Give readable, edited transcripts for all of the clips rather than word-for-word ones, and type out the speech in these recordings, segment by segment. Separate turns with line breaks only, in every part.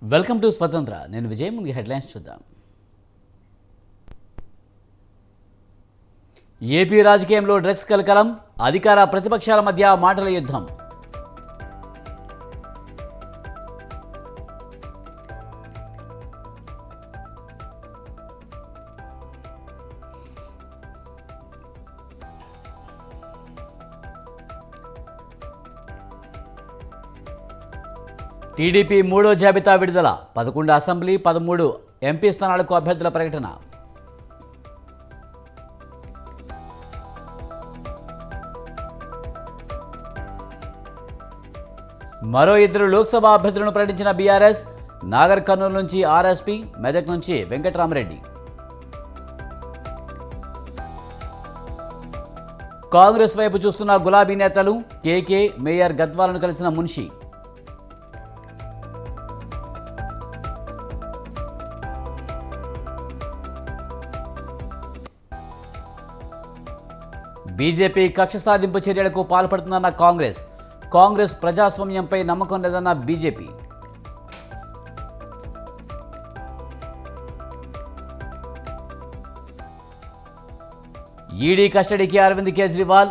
Welcome to స్వతంత్ర. నేను విజయ్. ముందు హెడ్లైన్స్ చూద్దాం. ఏపీ రాజకీయంలో డ్రగ్స్ కలకలం, అధికార ప్రతిపక్షాల మధ్య మాటల యుద్ధం. టీడీపీ మూడో జాబితా విడుదల. 11 అసెంబ్లీ, 13 ఎంపీ స్థానాలకు అభ్యర్థుల ప్రకటన. మరో 2 లోక్సభ అభ్యర్థులను ప్రకటించిన బీఆర్ఎస్. నాగర్ కర్నూలు నుంచి ఆర్ఎస్పీ, మెదక్ నుంచి వెంకటరామరెడ్డి. కాంగ్రెస్ వైపు చూస్తున్న గులాబీ నేతలు. కేకే మేయర్ గద్వాలను కలిసిన మున్షి. బీజేపీ కక్ష సాధింపు చర్యలకు పాల్పడుతుందన్న కాంగ్రెస్ ప్రజాస్వామ్యంపై నమ్మకం లేదన్న బీజేపీ. ఈడీ కస్టడీకి అరవింద్ కేజ్రీవాల్.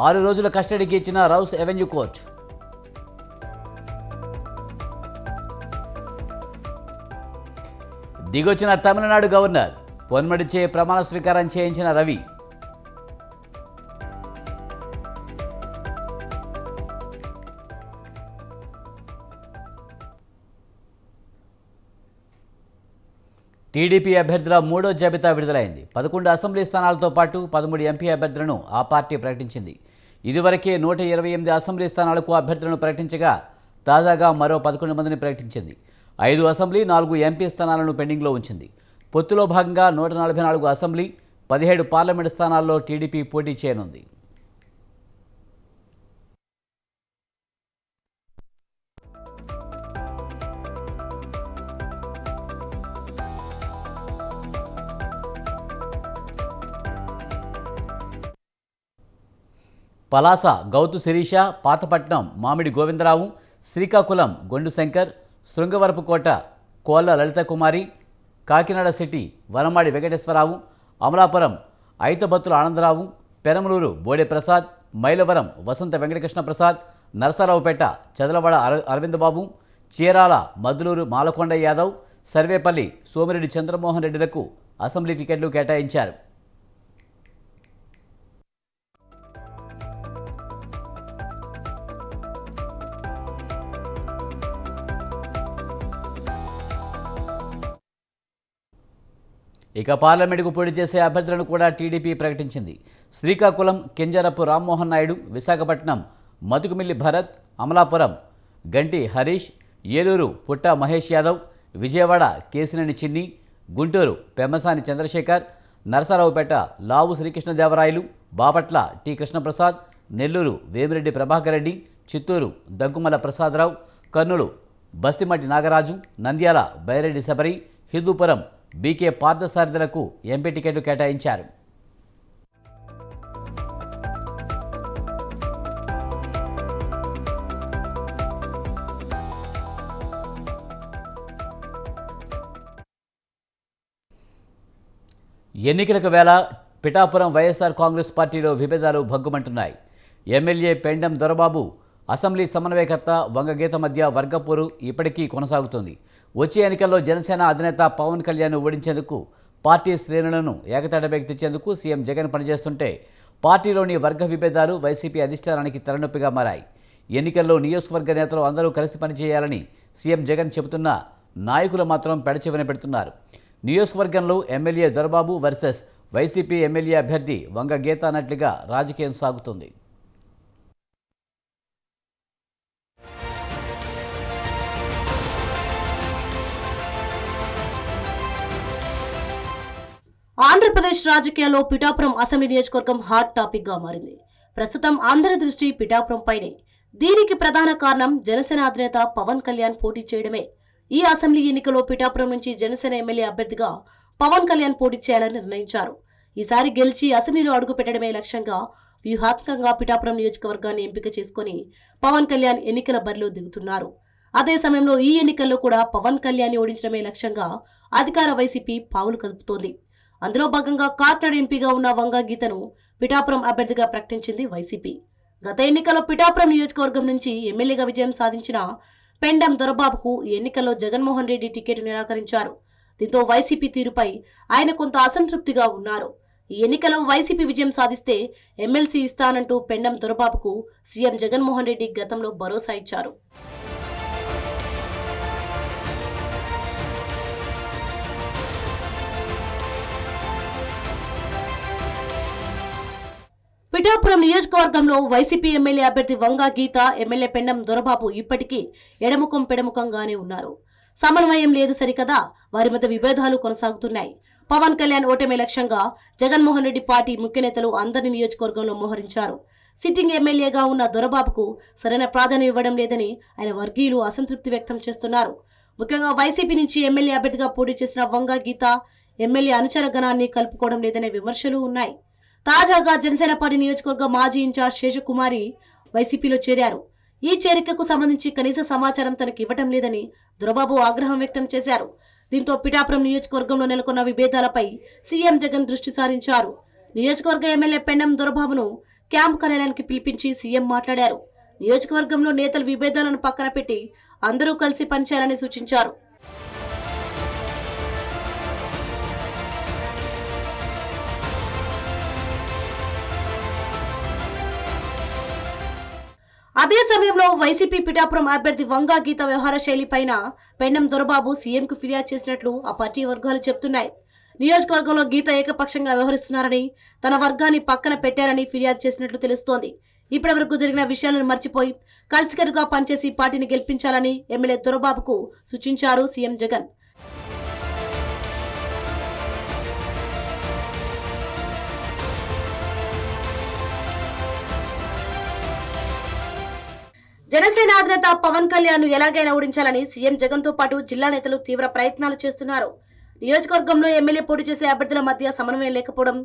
6 రోజుల కస్టడీకి ఇచ్చిన రౌస్ ఎవెన్యూ కోర్టు. దిగొచ్చిన తమిళనాడు గవర్నర్. పొన్మడిచే ప్రమాణ స్వీకారం చేయించిన రవి. టీడీపీ అభ్యర్థుల మూడో జాబితా విడుదలైంది. 11 అసెంబ్లీ స్థానాలతో పాటు 13 ఎంపీ అభ్యర్థులను ఆ పార్టీ ప్రకటించింది. ఇదివరకే 128 అసెంబ్లీ స్థానాలకు అభ్యర్థులను ప్రకటించగా తాజాగా మరో 11 మందిని ప్రకటించింది. 5 అసెంబ్లీ, 4 ఎంపీ స్థానాలను పెండింగ్లో ఉంచింది. పొత్తులో భాగంగా 144 అసెంబ్లీ, 17 పార్లమెంటు స్థానాల్లో టీడీపీ పోటీ చేయనుంది. పలాస గౌతు శిరీష, పాతపట్నం మామిడి గోవిందరావు, శ్రీకాకుళం గొండు శంకర్, శృంగవరపుకోట కోళ్ల లలితకుమారి, కాకినాడ సిటీ వనమాడి వెంకటేశ్వరరావు, అమలాపురం ఐతబత్తుల ఆనందరావు, పెరమలూరు బోడే ప్రసాద్, మైలవరం వసంత వెంకటకృష్ణ ప్రసాద్, నరసరావుపేట చదలవాడ అరవింద్ బాబు, చీరాల మద్దులూరు మాలకొండ యాదవ్, సర్వేపల్లి సోమిరెడ్డి చంద్రమోహన్ రెడ్డిలకు అసెంబ్లీ టికెట్లు కేటాయించారు. ఇక పార్లమెంటుకు పోటీ చేసే అభ్యర్థులను కూడా టీడీపీ ప్రకటించింది. శ్రీకాకుళం కింజరపు రామ్మోహన్ నాయుడు, విశాఖపట్నం మతుకుమిల్లి భరత్, అమలాపురం గంటి హరీష్, ఏలూరు పుట్ట మహేష్ యాదవ్, విజయవాడ కేసినేని చిన్ని, గుంటూరు పెమ్మసాని చంద్రశేఖర్, నరసరావుపేట లావు శ్రీకృష్ణదేవరాయలు, బాపట్ల టి కృష్ణప్రసాద్, నెల్లూరు వేమిరెడ్డి ప్రభాకర్ రెడ్డి, చిత్తూరు దగ్గుమల ప్రసాదరావు, కర్నూలు బస్తిమట్టి నాగరాజు, నంద్యాల బైరెడ్డి శబరి, హిందూపురం బీకే పార్థసారథులకు ఎంపీ టికెట్లు కేటాయించారు. ఎన్నికలకు వేళ పిఠాపురం వైఎస్ఆర్ కాంగ్రెస్ పార్టీలో విభేదాలు భగ్గుమంటున్నాయి. ఎమ్మెల్యే పెండం దొరబాబు, అసెంబ్లీ సమన్వయకర్త వంగగీత మధ్య వర్గపోరు ఇప్పటికీ కొనసాగుతుంది. వచ్చే ఎన్నికల్లో జనసేన అధినేత పవన్ కళ్యాణ్ ఓడించేందుకు, పార్టీ శ్రేణులను ఏకతాటిపైకి తెచ్చేందుకు సీఎం జగన్ పనిచేస్తుంటే పార్టీలోని వర్గ విభేదాలు వైసీపీ అధిష్టానానికి తలనొప్పిగా మారాయి. ఎన్నికల్లో నియోజకవర్గ నేతలు అందరూ కలిసి పనిచేయాలని సీఎం జగన్ చెబుతున్నా నాయకులు మాత్రం పెడచెవిన పెడుతున్నారు. నియోజకవర్గంలో MLA Dorababu versus YCP MLA అభ్యర్థి వంగగీత అన్నట్లుగా రాజకీయం సాగుతుంది.
ఆంధ్రప్రదేశ్ రాజకీయాల్లో పిఠాపురం అసెంబ్లీ నియోజకవర్గం హాట్ టాపిక్ గా మారింది. ప్రస్తుతం అందరి దృష్టి పిఠాపురంపైనే. దీనికి ప్రధాన కారణం జనసేన అధినేత పవన్ కళ్యాణ్ పోటీ చేయడమే. ఈ అసెంబ్లీ ఎన్నికలో పిఠాపురం నుంచి జనసేన ఎమ్మెల్యే అభ్యర్థిగా పవన్ కళ్యాణ్ పోటీ చేయాలని నిర్ణయించారు. ఈసారి గెలిచి అసెంబ్లీలో అడుగు పెట్టడమే లక్ష్యంగా వ్యూహాత్మకంగా పిఠాపురం నియోజకవర్గాన్ని ఎంపిక చేసుకుని పవన్ కళ్యాణ్ ఎన్నికల బరిలో దిగుతున్నారు. అదే సమయంలో ఈ ఎన్నికల్లో కూడా పవన్ కళ్యాణ్ ఓడించడమే లక్ష్యంగా అధికార వైసీపీ పావులు కదుపుతోంది. అందులో భాగంగా కాకినాడ ఎంపీగా ఉన్న వంగ గీతను పిఠాపురం అభ్యర్థిగా ప్రకటించింది వైసీపీ. గత ఎన్నికల్లో పిఠాపురం నియోజకవర్గం నుంచి ఎమ్మెల్యేగా విజయం సాధించిన పెండం దొరబాబుకు ఈ ఎన్నికల్లో జగన్మోహన్ రెడ్డి టికెట్ నిరాకరించారు. దీంతో వైసీపీ తీరుపై ఆయన కొంత అసంతృప్తిగా ఉన్నారు. ఈ ఎన్నికలో వైసీపీ విజయం సాధిస్తే ఎమ్మెల్సీ ఇస్తానంటూ పెండం దొరబాబుకు సీఎం జగన్మోహన్ రెడ్డి గతంలో భరోసా ఇచ్చారు. పిఠాపురం నియోజకవర్గంలో వైసీపీ ఎమ్మెల్యే అభ్యర్థి వంగ గీత, ఎమ్మెల్యే పెండం దొరబాబు ఇప్పటికీ ఎడముఖం పెడముఖంగానే ఉన్నారు. సమన్వయం లేదు సరికదా, వారి మధ్య విభేదాలు కొనసాగుతున్నాయి. పవన్ కళ్యాణ్ ఓటమి లక్ష్యంగా జగన్మోహన్ రెడ్డి పార్టీ ముఖ్య నేతలు అందరి నియోజకవర్గంలో మోహరించారు. సిట్టింగ్ ఎమ్మెల్యేగా ఉన్న దొరబాబుకు సరైన ప్రాధాన్యం ఇవ్వడం లేదని ఆయన వర్గీయులు అసంతృప్తి వ్యక్తం చేస్తున్నారు. ముఖ్యంగా వైసీపీ నుంచి ఎమ్మెల్యే అభ్యర్థిగా పోటీ చేసిన వంగ గీత ఎమ్మెల్యే అనుచర గణాన్ని కలుపుకోవడం లేదనే విమర్శలు ఉన్నాయి. తాజాగా జనసేన పార్టీ నియోజకవర్గ మాజీ ఇన్ఛార్జ్ శేషకుమారి వైసీపీలో చేరారు. ఈ చేరికకు సంబంధించి కనీస సమాచారం తనకు ఇవ్వటం లేదని దొరబాబు ఆగ్రహం వ్యక్తం చేశారు. దీంతో పిఠాపురం నియోజకవర్గంలో నెలకొన్న విభేదాలపై సీఎం జగన్ దృష్టి సారించారు. నియోజకవర్గ ఎమ్మెల్యే పెండం దొరబాబును క్యాంప్ కార్యాలయానికి పిలిపించి సీఎం మాట్లాడారు. నియోజకవర్గంలో నేతల విభేదాలను పక్కన పెట్టి అందరూ కలిసి పనిచేయాలని సూచించారు. అదే సమయంలో వైసీపీ పిఠాపురం అభ్యర్థి వంగ గీత వ్యవహార శైలిపైన పెండం దొరబాబు సీఎంకు ఫిర్యాదు చేసినట్లు ఆ పార్టీ వర్గాలు చెబుతున్నాయి. నియోజకవర్గంలో గీత ఏకపక్షంగా వ్యవహరిస్తున్నారని, తన వర్గాన్ని పక్కన పెట్టారని ఫిర్యాదు చేసినట్లు తెలుస్తోంది. ఇప్పటివరకు జరిగిన విషయాలను మర్చిపోయి కలిసికట్టుగా పనిచేసి పార్టీని గెలిపించాలని ఎమ్మెల్యే దొరబాబుకు సూచించారు సీఎం జగన్. జనసేన అధినేత పవన్ కళ్యాణ్ ఎలాగైనా ఓడించాలని సీఎం జగన్ తో పాటు జిల్లా నేతలు తీవ్ర ప్రయత్నాలు చేస్తున్నారు. నియోజకవర్గంలో ఎమ్మెల్యే పోటీ చేసే అభ్యర్థుల మధ్య సమన్వయం లేకపోవడం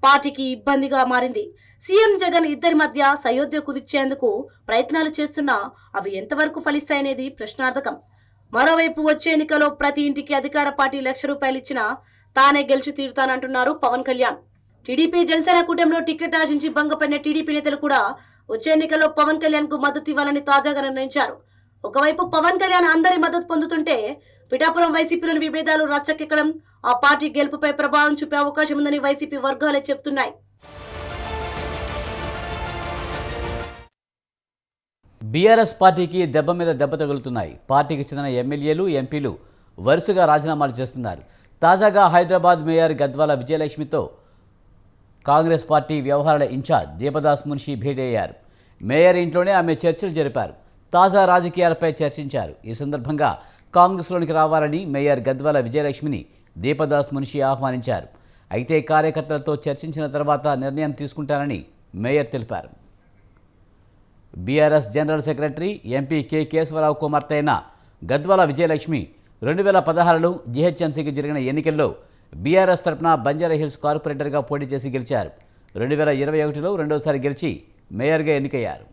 పార్టీకి ఇబ్బందిగా మారింది. సీఎం జగన్ ఇద్దరి మధ్య సయోధ్య కుదిర్చేందుకు ప్రయత్నాలు చేస్తున్నా అవి ఎంతవరకు ఫలిస్తాయనేది ప్రశ్నార్థకం. మరోవైపు వచ్చే ఎన్నికలో ప్రతి ఇంటికి అధికార పార్టీ ₹1,00,000 ఇచ్చినా తానే గెలిచి తీరుతానంటున్నారు పవన్ కళ్యాణ్. టీడీపీ జనసేన కూటమిలో టికెట్ ఆశించి భంగపడిన టీడీపీ నేతలు కూడా వచ్చే ఎన్నికల్లో పవన్ కళ్యాణ్ కు మద్దతు ఇవ్వాలని తాజాగా నిర్ణయించారు. ఒకవైపు పవన్ కళ్యాణ్ అందరి మద్దతు పొందుతుంటే పిఠాపురం వైసీపీలోని విభేదాలు రచ్చకెక్కడం ఆ పార్టీ గెలుపుపై ప్రభావం చూపే అవకాశం ఉందని వైసీపీ వర్గాలే చెబుతున్నాయి.
బీఆర్ఎస్ పార్టీకి దెబ్బ మీద దెబ్బ తగులుతున్నాయి. పార్టీకి చెందిన ఎమ్మెల్యేలు, ఎంపీలు వరుసగా రాజీనామాలు చేస్తున్నారు. తాజాగా హైదరాబాద్ మేయర్ గద్వాల విజయలక్ష్మితో కాంగ్రెస్ పార్టీ వ్యవహారాల ఇన్ఛార్జ్ దీపదాస్ మున్షి భేటీ అయ్యారు. మేయర్ ఇంట్లోనే ఆమె చర్చలు జరిపారు. తాజా రాజకీయాలపై చర్చించారు. ఈ సందర్భంగా కాంగ్రెస్లోనికి రావాలని మేయర్ గద్వాల విజయలక్ష్మిని దీపదాస్ మున్షి ఆహ్వానించారు. అయితే కార్యకర్తలతో చర్చించిన తర్వాత నిర్ణయం తీసుకుంటారని మేయర్ తెలిపారు. BRS general secretary, MP K Keshavarao కుమార్తె అయిన గద్వాల విజయలక్ష్మి 2016లో జీహెచ్ఎంసీకి జరిగిన ఎన్నికల్లో బీఆర్ఎస్ తరపున బంజారాహిల్స్ కార్పొరేటర్గా పోటీ చేసి గెలిచారు. 2021లో రెండోసారి గెలిచి మేయర్గా ఎన్నికయ్యారు.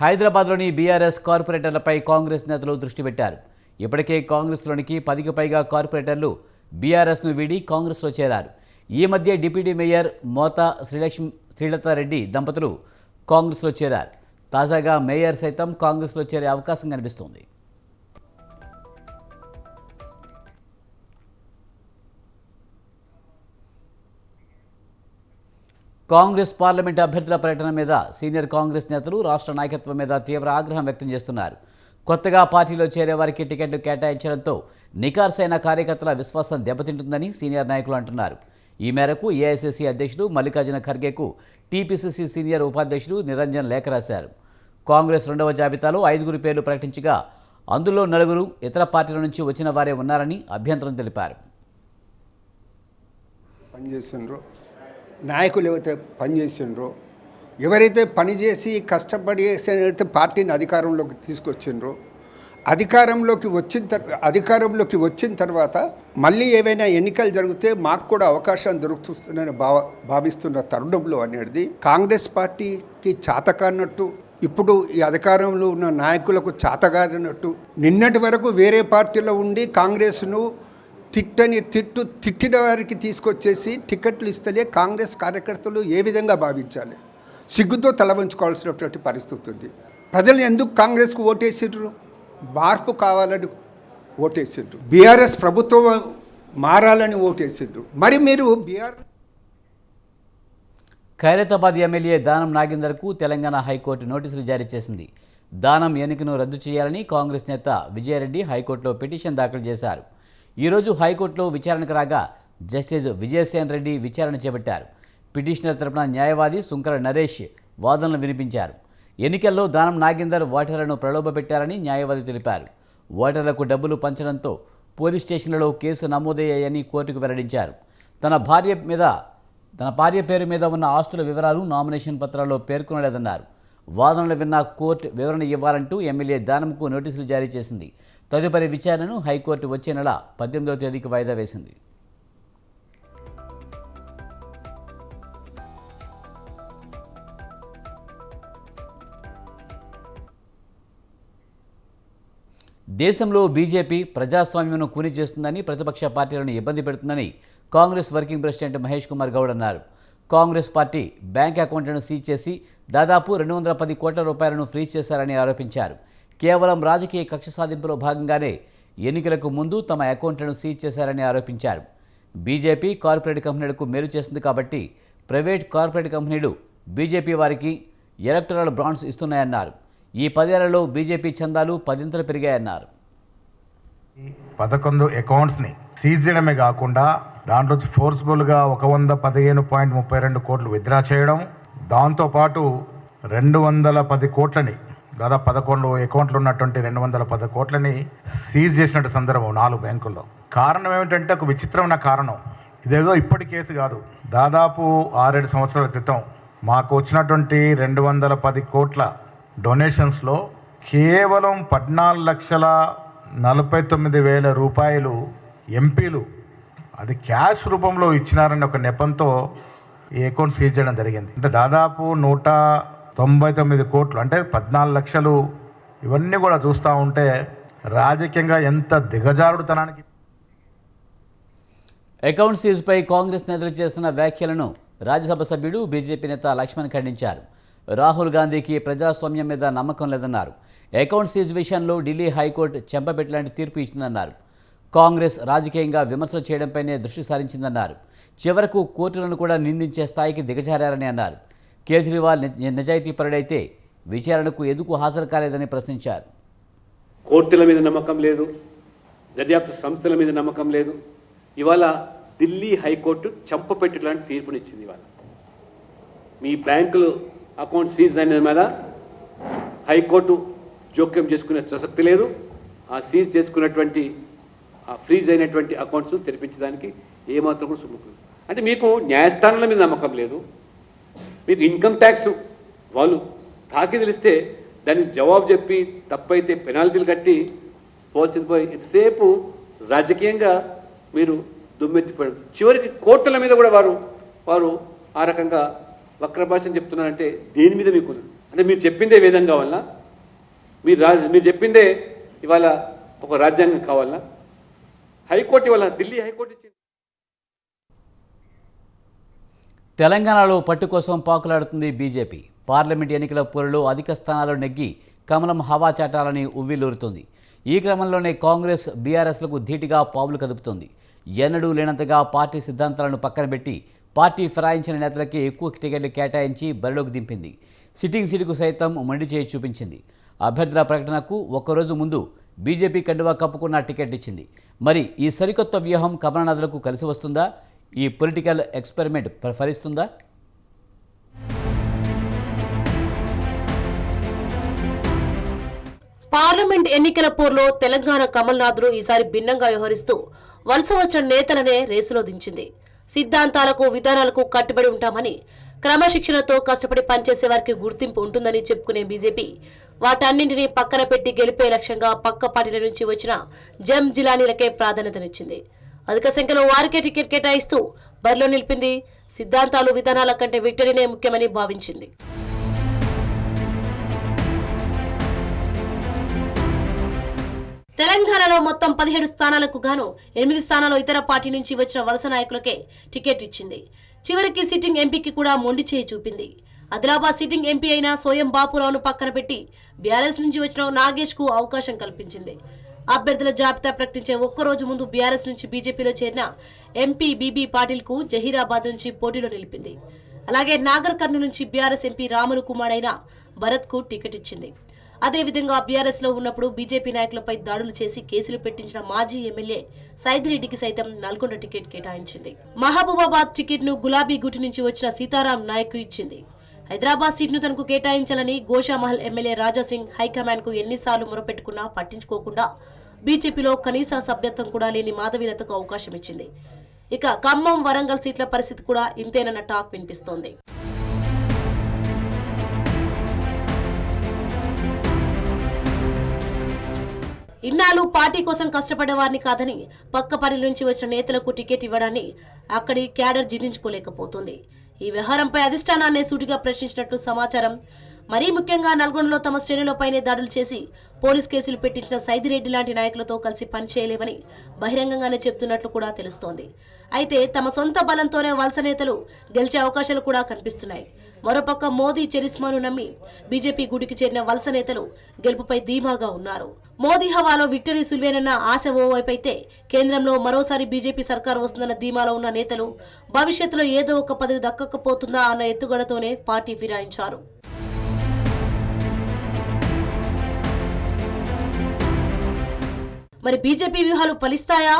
హైదరాబాద్లోని బీఆర్ఎస్ కార్పొరేటర్లపై కాంగ్రెస్ నేతలు దృష్టి పెట్టారు. ఇప్పటికే కాంగ్రెస్లోనికి 10కి పైగా కార్పొరేటర్లు బీఆర్ఎస్ను వీడి కాంగ్రెస్లో చేరారు. ఈ మధ్య డిప్యూటీ మేయర్ మోతా శ్రీలతారెడ్డి దంపతులు కాంగ్రెస్లో చేరారు. తాజాగా మేయర్ సైతం కాంగ్రెస్లో చేరే అవకాశం కనిపిస్తోంది. కాంగ్రెస్ పార్లమెంట్ అభ్యర్థుల పర్యటన మీద సీనియర్ కాంగ్రెస్ నేతలు రాష్ట్ర నాయకత్వం మీద తీవ్ర ఆగ్రహం వ్యక్తం చేస్తున్నారు. కొత్తగా పార్టీలో చేరే వారికి టికెట్లు కేటాయించడంతో నికార్సైన కార్యకర్తల విశ్వాసం దెబ్బతింటుందని సీనియర్ నాయకులు అంటున్నారు. ఈ మేరకు ఏఐసీసీ అధ్యక్షుడు మల్లికార్జున ఖర్గేకు టీపీసీసీ సీనియర్ ఉపాధ్యక్షుడు నిరంజన్ లేఖ రాశారు. కాంగ్రెస్ 2వ జాబితాలో 5 పేర్లు ప్రకటించగా అందులో 4 ఇతర పార్టీల నుంచి వచ్చిన వారే ఉన్నారని అభ్యంతరం తెలిపారు.
నాయకులు ఎవరైతే పనిచేసిండ్రో, ఎవరైతే పనిచేసి కష్టపడి పార్టీని అధికారంలోకి తీసుకొచ్చిండ్రో, అధికారంలోకి వచ్చిన తర్వాత మళ్ళీ ఏవైనా ఎన్నికలు జరిగితే మాకు కూడా అవకాశం దొరుకుతుందని భావిస్తున్న తరుణంలో అనేది కాంగ్రెస్ పార్టీకి చాతకాన్నట్టు ఇప్పుడు ఈ అధికారంలో ఉన్న నాయకులకు చాతగాదినట్టు నిన్నటి వరకు వేరే పార్టీలో ఉండి కాంగ్రెస్ను తిట్టిన వారికి తీసుకొచ్చేసి టికెట్లు ఇస్తలే కాంగ్రెస్ కార్యకర్తలు ఏ విధంగా భావించాలి? సిగ్గుతో తల వంచుకోవాల్సినటువంటి పరిస్థితి ఉంది. ప్రజలు ఎందుకు కాంగ్రెస్కు ఓటేసిండ్రు? మార్పు కావాలని ఓటేసిండ్రు. బీఆర్ఎస్ ప్రభుత్వం మారాలని ఓటేసిండ్రు. మరి మీరు
ఖైరతాబాద్ ఎమ్మెల్యే దానం నాగేందర్కు తెలంగాణ హైకోర్టు నోటీసులు జారీ చేసింది. దానం ఎన్నికను రద్దు చేయాలని కాంగ్రెస్ నేత విజయారెడ్డి హైకోర్టులో పిటిషన్ దాఖలు చేశారు. ఈరోజు హైకోర్టులో విచారణకు రాగా జస్టిస్ విజయసేన్ రెడ్డి విచారణ చేపట్టారు. పిటిషనర్ తరపున న్యాయవాది సుంకర నరేష్ వాదనలు వినిపించారు. ఎన్నికల్లో దానం నాగేందర్ ఓటర్లను ప్రలోభపెట్టారని న్యాయవాది తెలిపారు. ఓటర్లకు డబ్బులు పంచడంతో పోలీస్ స్టేషన్లలో కేసు నమోదయ్యాయని కోర్టుకు వెల్లడించారు. తన భార్య పేరు మీద ఉన్న ఆస్తుల వివరాలు నామినేషన్ పత్రాల్లో పేర్కొనలేదన్నారు. వాదనలు విన్న కోర్టు వివరణ ఇవ్వాలంటూ ఎమ్మెల్యే దానంకు నోటీసులు జారీ చేసింది. తదుపరి విచారణను హైకోర్టు వచ్చే నెల 18వ తేదీకి వాయిదా వేసింది. దేశంలో బీజేపీ ప్రజాస్వామ్యంను కూని చేస్తుందని, ప్రతిపక్ష పార్టీలను ఇబ్బంది పెడుతుందని కాంగ్రెస్ వర్కింగ్ ప్రెసిడెంట్ మహేష్ కుమార్ గౌడ్ అన్నారు. కాంగ్రెస్ పార్టీ బ్యాంక్ అకౌంట్లను సీజ్ చేసి దాదాపు 210 కోట్ల రూపాయలను ఫ్రీజ్ చేశారని ఆరోపించారు. కేవలం రాజకీయ కక్ష సాధింపులో భాగంగానే ఎన్నికలకు ముందు తమ అకౌంట్లను సీజ్ చేశారని ఆరోపించారు. బీజేపీ కార్పొరేట్ కంపెనీలకు మేలు చేస్తుంది కాబట్టి ప్రైవేట్ కార్పొరేట్ కంపెనీలు బీజేపీ వారికి ఎలక్టరల్ బాండ్స్ ఇస్తున్నాయన్నారు. ఈ 10 ఏళ్లలో బీజేపీ చందాలు 10 పెరిగాయన్నారు.
11 అకౌంట్స్ని సీజ్ చేయడమే కాకుండా దాంట్లో ఫోర్స్ఫుల్గా 115.32 కోట్లు విత్డ్రా చేయడం, దాంతోపాటు 210 కోట్లని దాదాపు 11 అకౌంట్లు ఉన్నటువంటి 210 కోట్లని సీజ్ చేసినట్టు సందర్భం 4 బ్యాంకుల్లో. కారణం ఏమిటంటే ఒక విచిత్రమైన కారణం, ఇదేదో ఇప్పటి కేసు కాదు. దాదాపు 6-7 సంవత్సరాల క్రితం మాకు వచ్చినటువంటి 210 కోట్ల డొనేషన్స్లో కేవలం 14,49,000 రూపాయలు ఎంపీలు అది క్యాష్ రూపంలో ఇచ్చినారని ఒక నెపంతో ఈ అకౌంట్ సీజ్ చేయడం జరిగింది. అంటే దాదాపు 199 కోట్లు అంటే 14 లక్షలు. ఇవన్నీ కూడా చూస్తూ ఉంటే రాజకీయంగా ఎంత దిగజారుడుతనానికి.
అకౌంట్ సీజ్పై కాంగ్రెస్ నేతలు చేస్తున్న వ్యాఖ్యలను రాజ్యసభ సభ్యుడు బీజేపీ నేత లక్ష్మణ్ ఖండించారు. రాహుల్ గాంధీకి ప్రజాస్వామ్యం మీద నమ్మకం లేదన్నారు. అకౌంట్ సీజ్ విషయంలో ఢిల్లీ హైకోర్టు చెంపపెట్టలాంటి తీర్పు ఇచ్చిందన్నారు. కాంగ్రెస్ రాజకీయంగా విమర్శలు చేయడంపైనే దృష్టి సారించిందన్నారు. చివరకు కోర్టులను కూడా నిందించే స్థాయికి దిగజారని అన్నారు. కేజ్రీవాల్ నిజాయితీపరుడైతే విచారణకు ఎందుకు హాజరు కాలేదని ప్రశ్నించారు.
కోర్టుల మీద నమ్మకం లేదు, దర్యాప్తు సంస్థల మీద నమ్మకం లేదు. ఇవాళ ఢిల్లీ హైకోర్టు చెంపపెట్టలాంటి తీర్పునిచ్చింది. ఇవాళ మీ బ్యాంకులు అకౌంట్ సీజ్ అయిన మీద హైకోర్టు జోక్యం చేసుకునే ప్రసక్తి లేదు. ఆ సీజ్ చేసుకున్నటువంటి ఆ ఫ్రీజ్ అయినటువంటి అకౌంట్స్ తెరిపించడానికి ఏమాత్రం కూడా సుముఖం. అంటే మీకు న్యాయస్థానాల మీద నమ్మకం లేదు, మీకు ఇన్కమ్ ట్యాక్స్ వాళ్ళు తాకి తెలిస్తే దానికి జవాబు చెప్పి తప్పైతే పెనాల్టీలు కట్టి పోల్చింది పోయి ఎంతసేపు రాజకీయంగా మీరు దుమ్మెత్తిపోయారు. చివరికి కోర్టుల మీద కూడా వారు ఆ రకంగా వక్రభాషను చెప్తున్నారంటే దేని మీద మీకు అంటే మీరు చెప్పిందే వేదం కావాలన్నా, మీరు చెప్పిందే ఇవాళ ఒక రాజ్యాంగం కావాలన్నా? హైకోర్టు ఇవాళ ఢిల్లీ హైకోర్టు ఇచ్చింది.
తెలంగాణలో పట్టు కోసం పాకులాడుతుంది బీజేపీ. పార్లమెంట్ ఎన్నికల పోరులో అధిక స్థానాలు నెగ్గి కమలం హవా చాటాలని ఉవ్విలూరుతుంది. ఈ క్రమంలోనే కాంగ్రెస్ బీఆర్ఎస్లకు ధీటుగా పావులు కదుపుతోంది. ఎన్నడూ లేనంతగా పార్టీ సిద్ధాంతాలను పక్కన పెట్టి పార్టీ ఫిరాయించిన నేతలకే ఎక్కువ టికెట్లు కేటాయించి బరిలోకి దింపింది. సిట్టింగ్ సీటుకు సైతం మొండి చేయి చూపించింది. అభ్యర్థుల ప్రకటనకు ఒక్కరోజు ముందు బీజేపీ కండువా కప్పుకున్న టికెట్ ఇచ్చింది. మరి ఈ సరికొత్త వ్యూహం కమలనాథులకు కలిసి వస్తుందా? ఈ పొలిటికల్ ఎక్స్పెరిమెంట్ ఫలిస్తుందా?
పార్లమెంట్ ఎన్నికల పోరులో తెలంగాణ కమల్నాథులు ఈసారి భిన్నంగా వ్యవహరిస్తూ వలస వచ్చిన నేతలనే రేసులో దించింది. సిద్ధాంతాలకు విధానాలకు కట్టుబడి ఉంటామని, క్రమశిక్షణతో కష్టపడి పనిచేసే వారికి గుర్తింపు ఉంటుందని చెప్పుకునే బీజేపీ వాటన్నింటినీ పక్కన పెట్టి గెలిపే లక్ష్యంగా పక్క పార్టీల నుంచి వచ్చిన జం జిలానీలకే ప్రాధాన్యతనిచ్చింది. అధిక సంఖ్యలో వారికే టికెట్ కేటాయిస్తూ బరిలో నిలిపింది. సిద్ధాంతాలు విధానాల కంటే విక్టరీనే ముఖ్యమని భావించింది. తెలంగాణలో మొత్తం 17 స్థానాలకు గాను 8 స్థానాల్లో ఇతర పార్టీ నుంచి వచ్చిన వలస నాయకులకే టికెట్ ఇచ్చింది. చివరికి సిట్టింగ్ ఎంపీకి కూడా మొండి చేయి చూపింది. ఆదిలాబాద్ సిట్టింగ్ ఎంపీ అయిన సోయం బాపురావును పక్కన పెట్టి బీఆర్ఎస్ నుంచి వచ్చిన నాగేష్ కు అవకాశం కల్పించింది. అభ్యర్థుల జాబితా ప్రకటించే ఒక్కరోజు ముందు బీఆర్ఎస్ నుంచి బీజేపీలో చేరిన ఎంపీ బీబీ పాటిల్ కు జహీరాబాద్ నుంచి పోటీలో నిలిపింది. అలాగే నాగర్ కర్నూలు నుంచి బీఆర్ఎస్ ఎంపీ రాములు కుమార్ అయిన భరత్ కు టికెట్ ఇచ్చింది. అదేవిధంగా బీఆర్ఎస్ లో ఉన్నప్పుడు బీజేపీ నాయకులపై దాడులు చేసి కేసులు పెట్టించిన మాజీ ఎమ్మెల్యే సైదిరెడ్డికి సైతం నల్గొండ టికెట్ కేటాయించింది. మహబూబాబాద్ టికెట్ ను గులాబీ గుటి నుంచి వచ్చిన సీతారాం నాయక్ కు ఇచ్చింది. హైదరాబాద్ సీట్ను తనకు కేటాయించాలని గోషామహల్ ఎమ్మెల్యే రాజాసింగ్ హైకమాండ్ కు ఎన్నిసార్లు మొరపెట్టుకున్నా పట్టించుకోకుండా బీజేపీలో కనీస సభ్యత్వం కూడా లేని మాధవీలతకు అవకాశం ఇచ్చింది. ఇక ఖమ్మం, వరంగల్ సీట్ల పరిస్థితి కూడా ఇంతేనన్న టాక్ వినిపిస్తోంది. ఇన్నాళ్ళు పార్టీ కోసం కష్టపడ్డ వారిని కాదని పక్క పరిధి నుంచి వచ్చిన నేతలకు టికెట్ ఇవ్వడాన్ని అక్కడి క్యాడర్ జీర్ణించుకోలేకపోతుంది. ఈ వ్యవహారంపై అధిష్టానాన్ని సూటిగా ప్రశ్నించినట్లు సమాచారం. మరీ ముఖ్యంగా నల్గొండలో తమ శ్రేణులపైనే దాడులు చేసి పోలీస్ కేసులు పెట్టించిన సైదిరెడ్డి లాంటి నాయకులతో కలిసి పనిచేయలేమని బహిరంగంగానే చెప్తున్నట్లు కూడా తెలుస్తోంది. అయితే తమ సొంత బలంతోనే వలస నేతలు గెలిచే అవకాశాలు కూడా కనిపిస్తున్నాయి. మరోపక్క మోదీ చరిస్మాను నమ్మి బీజేపీ గుడికి చేరిన వలస నేతలు గెలుపుపై ధీమాగా ఉన్నారు. మోదీ హవాలో విక్టరీ సులువేనన్న ఆశ ఓవైపు అయితే కేంద్రంలో మరోసారి బీజేపీ సర్కారు వస్తుందన్న ధీమాలో ఉన్న నేతలు భవిష్యత్తులో ఏదో ఒక పదవి దక్కకపోతుందా అన్న ఎత్తుగడతోనే పార్టీ ఫిరాయించారు. మరి బీజేపీ వ్యూహాలు ఫలిస్తాయా?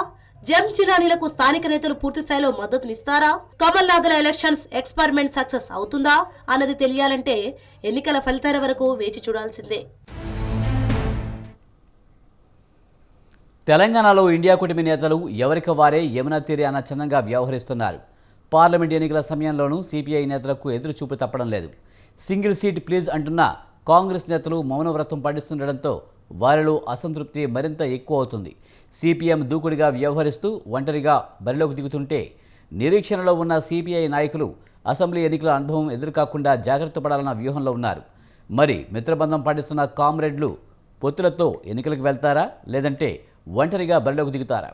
జం చిరానీలకు స్థానిక నేతలు పూర్తి స్థాయిలో మద్దతునిస్తారా? కమల్నాథుల ఎలక్షన్స్ ఎక్స్పెరిమెంట్ సక్సెస్ అవుతుందా అన్నది తెలియాలంటే ఎన్నికల ఫలితాల వరకు వేచి చూడాల్సిందే.
తెలంగాణలో ఇండియా కూటమి నేతలు ఎవరికి వారే యమునా తీరే అన్న చందంగా వ్యవహరిస్తున్నారు. పార్లమెంట్ ఎన్నికల సమయంలోనూ సిపిఐ నేతలకు ఎదురుచూపు తప్పడం లేదు. సింగిల్ సీట్ ప్లీజ్ అంటున్న కాంగ్రెస్ నేతలు మౌనవ్రతం పాటిస్తుండటంతో వారిలో అసంతృప్తి మరింత ఎక్కువ అవుతుంది. సిపిఎం దూకుడుగా వ్యవహరిస్తూ ఒంటరిగా బరిలోకి దిగుతుంటే నిరీక్షణలో ఉన్న సిపిఐ నాయకులు అసెంబ్లీ ఎన్నికల అనుభవం ఎదురుకాకుండా జాగ్రత్త పడాలన్న వ్యూహంలో ఉన్నారు. మరి మిత్రబంధం పాటిస్తున్న కామ్రేడ్లు పొత్తులతో ఎన్నికలకు వెళ్తారా, లేదంటే ఒంటరిగా బరిలోకి దిగుతారా?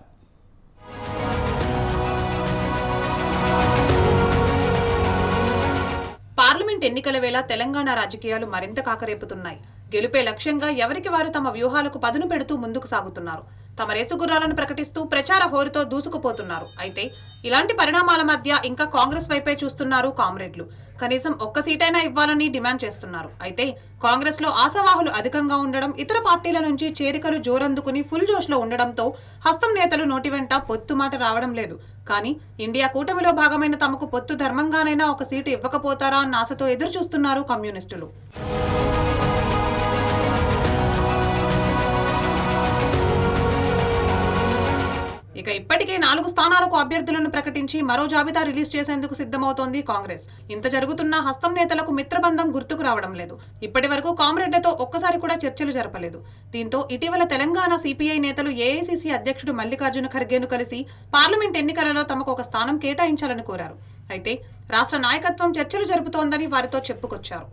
పార్లమెంట్ ఎన్నికల వేళ తెలంగాణ రాజకీయాలు మరింత కాకరేపుతున్నాయి. గెలుపే లక్ష్యంగా ఎవరికి వారు తమ వ్యూహాలకు పదును పెడుతూ ముందుకు సాగుతున్నారు. తమ రేసుగుర్రాలను ప్రకటిస్తూ ప్రచార హోరుతో దూసుకుపోతున్నారు. అయితే ఇలాంటి పరిణామాల మధ్య ఇంకా కాంగ్రెస్ వైపే చూస్తున్నారు కామ్రేడ్లు. కనీసం ఒక్క సీటైనా ఇవ్వాలని డిమాండ్ చేస్తున్నారు. అయితే కాంగ్రెస్ లో ఆశావాహులు అధికంగా ఉండడం, ఇతర పార్టీల నుంచి చేరికలు జోరందుకుని ఫుల్ జోష్ లో ఉండడంతో హస్తం నేతలు నోటి వెంట పొత్తు మాట రావడం లేదు. కానీ ఇండియా కూటమిలో భాగమైన తమకు పొత్తు ధర్మంగానైనా ఒక సీటు ఇవ్వకపోతారా అన్న ఆశతో ఎదురు చూస్తున్నారు కమ్యూనిస్టులు. ఇక ఇప్పటికే 4 స్థానాలకు అభ్యర్థులను ప్రకటించి మరో జాబితా రిలీజ్ చేసేందుకు సిద్ధమవుతోంది కాంగ్రెస్. ఇంత జరుగుతున్నా హస్తం నేతలకు మిత్రబంధం గుర్తుకు రావడం లేదు. ఇప్పటి వరకు కామ్రేడ్లతో ఒక్కసారి కూడా చర్చలు జరపలేదు. దీంతో ఇటీవల తెలంగాణ సిపిఐ నేతలు ఏఐసిసి అధ్యక్షుడు మల్లికార్జున ఖర్గేను కలిసి పార్లమెంట్ ఎన్నికలలో తమకు ఒక స్థానం కేటాయించాలని కోరారు. అయితే రాష్ట్ర నాయకత్వం చర్చలు జరుపుతోందని వారితో చెప్పుకొచ్చారు.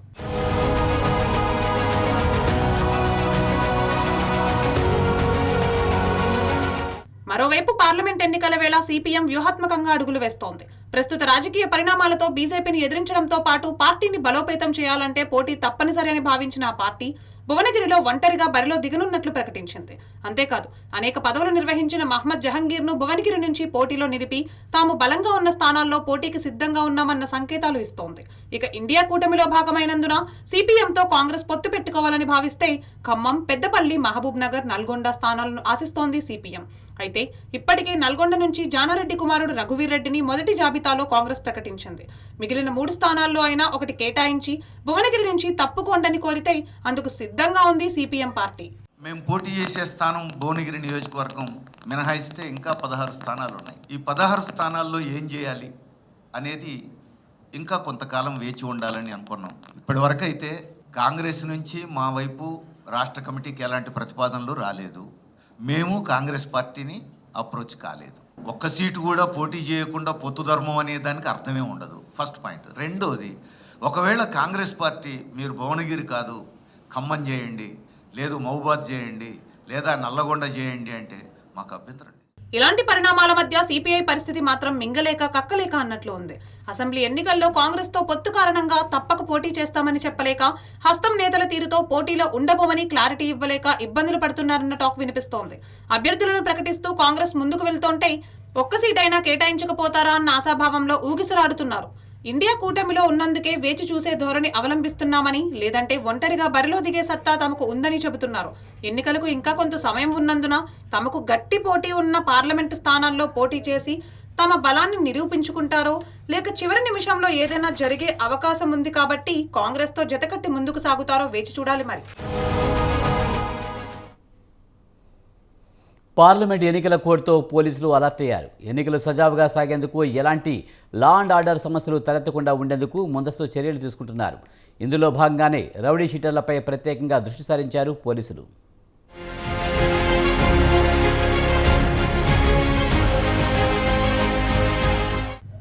మరోవైపు పార్లమెంట్ ఎన్నికల వేళ సిపిఎం వ్యూహాత్మకంగా అడుగులు వేస్తోంది. ప్రస్తుత రాజకీయ పరిణామాలతో బీజేపీని ఎదిరించడంతో పాటు పార్టీని బలోపేతం చేయాలంటే పోటీ తప్పనిసరి అని భావించిన ఆ పార్టీ భువనగిరిలో ఒంటరిగా బరిలో దిగనున్నట్లు ప్రకటించింది. అంతేకాదు అనేక పదవులు నిర్వహించిన మహ్మద్ జహంగీర్ ను భువనగిరి నుంచి పోటీలో నిలిపి తాము బలంగా ఉన్న స్థానాల్లో పోటీకి సిద్ధంగా ఉన్నామన్న సంకేతాలు ఇస్తోంది. ఇక ఇండియా కూటమిలో భాగమైనందున సిపిఎంతో కాంగ్రెస్ పొత్తు పెట్టుకోవాలని భావిస్తే ఖమ్మం, పెద్దపల్లి, మహబూబ్ నగర్, నల్గొండ స్థానాలను ఆశిస్తోంది సిపిఎం. అయితే ఇప్పటికే నల్గొండ నుంచి జానారెడ్డి కుమారుడు రఘువీర్ రెడ్డిని మొదటి జాబితాలో కాంగ్రెస్ ప్రకటించింది. మిగిలిన 3 స్థానాల్లో అయినా ఒకటి కేటాయించి భువనగిరి నుంచి తప్పుకోండని కోరితే అందుకు సిద్ధంగా ఉంది సిపిఎం పార్టీ.
మేము పోటీ చేసే స్థానం భువనగిరి నియోజకవర్గం మినహాయిస్తే ఇంకా 16 స్థానాలు ఉన్నాయి. ఈ 16 స్థానాల్లో ఏం చేయాలి అనేది ఇంకా కొంతకాలం వేచి ఉండాలని అనుకున్నాం. ఇప్పటివరకు అయితే కాంగ్రెస్ నుంచి మా వైపు రాష్ట్ర కమిటీకి ఎలాంటి ప్రతిపాదనలు రాలేదు. మేము కాంగ్రెస్ పార్టీని అప్రోచ్ కాలేదు. ఒక్క సీటు కూడా పోటీ చేయకుండా పొత్తు ధర్మం అనే దానికి అర్థమే ఉండదు. First point. రెండోది, ఒకవేళ కాంగ్రెస్ పార్టీ మీరు భువనగిరి కాదు ఖమ్మం చేయండి, లేదు మహబూబాద్ చేయండి, లేదా నల్లగొండ చేయండి అంటే మాకు అభ్యంతరం లేదు.
ఇలాంటి పరిణామాల మధ్య సిపిఐ పరిస్థితి మాత్రం మింగలేక కక్కలేక అన్నట్లు ఉంది. అసెంబ్లీ ఎన్నికల్లో కాంగ్రెస్ తో పొత్తు కారణంగా తప్పక పోటీ చేస్తామని చెప్పలేక, హస్తం నేతల తీరుతో పోటీలో ఉండబోమని క్లారిటీ ఇవ్వలేక ఇబ్బందులు పడుతున్నారన్న టాక్ వినిపిస్తోంది. అభ్యర్థులను ప్రకటిస్తూ కాంగ్రెస్ ముందుకు వెళ్తుంటే ఒక్క సీటైనా కేటాయించకపోతారా అన్న ఆశాభావంలో ఊగిసలాడుతున్నారు. ఇండియా కూటమిలో ఉన్నందుకే వేచి చూసే ధోరణి అవలంబిస్తున్నామని, లేదంటే ఒంటరిగా బరిలో దిగే సత్తా తమకు ఉందని చెబుతున్నారు. ఎన్నికలకు ఇంకా కొంత సమయం ఉన్నందున తమకు గట్టి పోటీ ఉన్న పార్లమెంటు స్థానాల్లో పోటీ చేసి తమ బలాన్ని నిరూపించుకుంటారో, లేక చివరి నిమిషంలో ఏదైనా జరిగే అవకాశం ఉంది కాబట్టి కాంగ్రెస్ తో జతకట్టి ముందుకు సాగుతారో వేచి చూడాలి మరి.
పార్లమెంట్ ఎన్నికల కోడ్తో పోలీసులు అలర్ట్ అయ్యారు. ఎన్నికలు సజావుగా సాగేందుకు ఎలాంటి లా అండ్ ఆర్డర్ సమస్యలు తలెత్తకుండా ఉండేందుకు ముందస్తు చర్యలు తీసుకుంటున్నారు. ఇందులో భాగంగానే రౌడీ షీటర్లపై ప్రత్యేకంగా దృష్టి సారించారు పోలీసులు.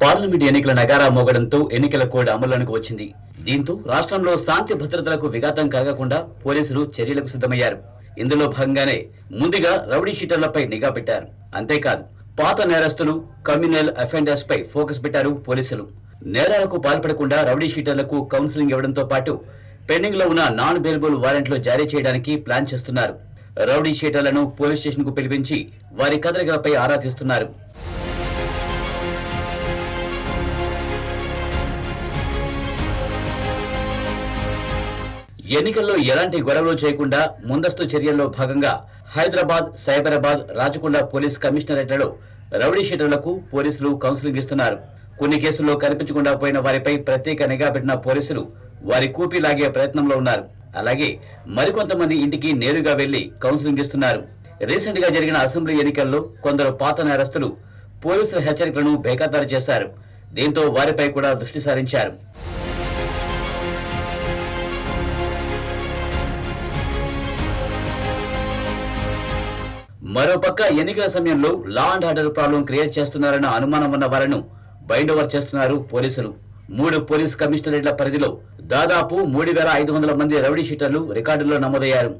పార్లమెంట్ ఎన్నికల నగారా మోగడంతో ఎన్నికల కోడ్ అమల్లోకి వచ్చింది. దీంతో రాష్ట్రంలో శాంతి భద్రతలకు విఘాతం కలగకుండా పోలీసులు చర్యలకు సిద్ధమయ్యారు. ఇందులో భాగంగానే ముందుగా రౌడీ షీటర్లపై నిఘా పెట్టారు. అంతేకాదు పాత నేరస్తులు, కమ్యూనల్ అఫెండర్స్ పై ఫోకస్ పెట్టారు పోలీసులు. నేరాలకు పాల్పడకుండా రౌడీ షీటర్లకు కౌన్సిలింగ్ ఇవ్వడంతో పాటు పెండింగ్ లో ఉన్న నాన్ బెయిలబుల్ వారెంట్లు జారీ చేయడానికి ప్లాన్ చేస్తున్నారు. రౌడీ షీటర్లను పోలీస్ స్టేషన్ కు పిలిపించి వారి కదలికలపై ఆరా తీస్తున్నారు. ఎన్నికల్లో ఎలాంటి గొడవలు చేయకుండా ముందస్తు చర్యల్లో భాగంగా హైదరాబాద్, సైబరాబాద్, రాచకొండ పోలీస్ కమిషనరేట్లలో రౌడీ షీటర్లకు పోలీసులు కౌన్సిలింగ్ ఇస్తున్నారు. కొన్ని కేసుల్లో కనిపించకుండా పోయిన వారిపై ప్రత్యేక నిఘా పెట్టిన పోలీసులు వారి కూపీ లాగే ప్రయత్నంలో ఉన్నారు. అలాగే మరికొంతమంది ఇంటికి నేరుగా వెళ్లి కౌన్సిలింగ్ ఇస్తున్నారు. రీసెంట్ గా జరిగిన అసెంబ్లీ ఎన్నికల్లో కొందరు పాత నేరస్తులు పోలీసుల హెచ్చరికలను బేఖాతరు చేశారు. దీంతో వారిపై కూడా దృష్టి సారించారు. మరోపక్క ఎన్నికల సమయంలో law and order problem create చేస్తున్నారన్న అనుమానం ఉన్న వారిని బైండ్ ఓవర్ చేస్తున్నారు పోలీసులు. 3 పోలీస్ కమిషనరేట్ల పరిధిలో దాదాపు 3,500 మంది రౌడీ షీటర్లు రికార్డుల్లో నమోదయ్యారు.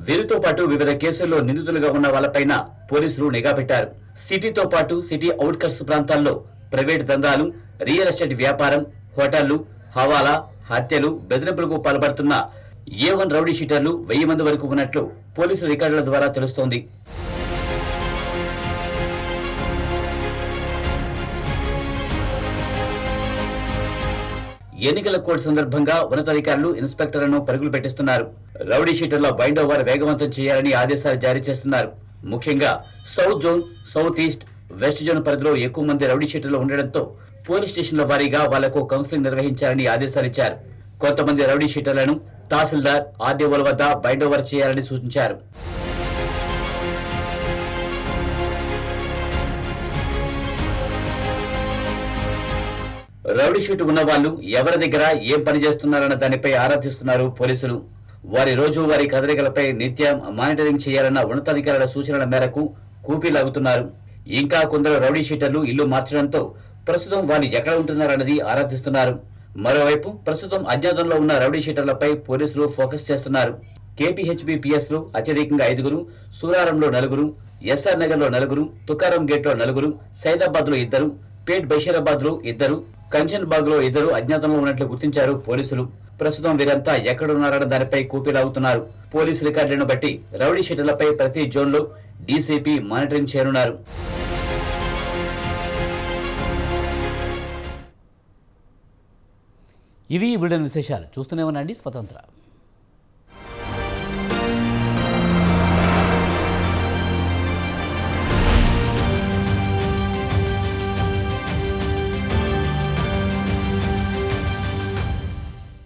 వీరితో పాటు వివిధ కేసుల్లో నిందితులుగా ఉన్న వాళ్లపైన పోలీసులు నిఘా పెట్టారు. సిటీతో పాటు సిటీ అవుట్కట్స్ ప్రాంతాల్లో ప్రైవేట్ దందాలు, రియల్ ఎస్టేట్ వ్యాపారం, హోటళ్లు, హవాలా, హత్యలు, బెదిరింపులకు పాల్పడుతున్న A1 రౌడీ షీటర్లు 1000 మంది వరకు ఉన్నట్లు పోలీసు రికార్డుల ద్వారా తెలుస్తోంది. ఎన్నికల కోడ్ సందర్భంగా ఉన్నతాధికారులు ఇన్స్పెక్టర్లను పరుగులు పెట్టిస్తున్నారు. రౌడీ షీటర్ల బైండ్ ఓవర్ వేగవంతం చేయాలని ఆదేశాలు జారీ చేస్తున్నారు. ముఖ్యంగా south zone, south east, west zone పరిధిలో ఎక్కువ మంది రౌడీ షీటర్లు ఉండడంతో పోలీస్ స్టేషన్ల వారీగా వాళ్లకు కౌన్సిలింగ్ నిర్వహించాలని ఆదేశాలిచ్చారు. కొంతమంది రౌడీ షీటర్లను తహసీల్దార్, ఆర్డీఓల వద్ద బైండ్ ఓవర్ చేయాలని సూచించారు. రౌడీ షీట్ ఉన్న వాళ్ళు ఎవరి దగ్గర ఏం పని చేస్తున్నారన్న దానిపై ఆరా తీస్తున్నారు పోలీసులు. వారి రోజువారీ కదలికలపై నిత్యం మానిటరింగ్ చేయాలన్న ఉన్నతాధికారుల సూచనల మేరకు కూపీలాగుతున్నారు. ఇంకా కొందరు రౌడీ షీటర్లు ఇల్లు మార్చడంతో ప్రస్తుతం వాళ్ళు ఎక్కడ ఉంటున్నారన్నది ఆరా తీస్తున్నారు. మరోవైపు ప్రస్తుతం అజ్ఞాతంలో ఉన్న రౌడీ షీటర్లపై పోలీసులు ఫోకస్ చేస్తున్నారు. కేపీహెచ్బీ పిఎస్ లో అత్యధికంగా 5, సూరారంలో 4, ఎస్ఆర్ నగర్ లో 4, తుకారం గేట్ లో 4, సైదాబాద్ లో 2, పేట్ బషీరాబాద్ లో 2, కంచన్బాగ్ లో 2 అజ్ఞాతంలో ఉన్నట్లు గుర్తించారు పోలీసులు. ప్రస్తుతం వీరంతా ఎక్కడున్నారన్న దానిపై కూపీలాగుతున్నారు. పోలీసు రికార్డులను బట్టి రౌడీ షీటర్లపై ప్రతి జోన్ లో డీసీపీ మానిటరింగ్ చేయనున్నారు. ఇవి ఈ బులెటిన్ విశేషాలు. చూస్తూనే ఉండండి స్వతంత్ర.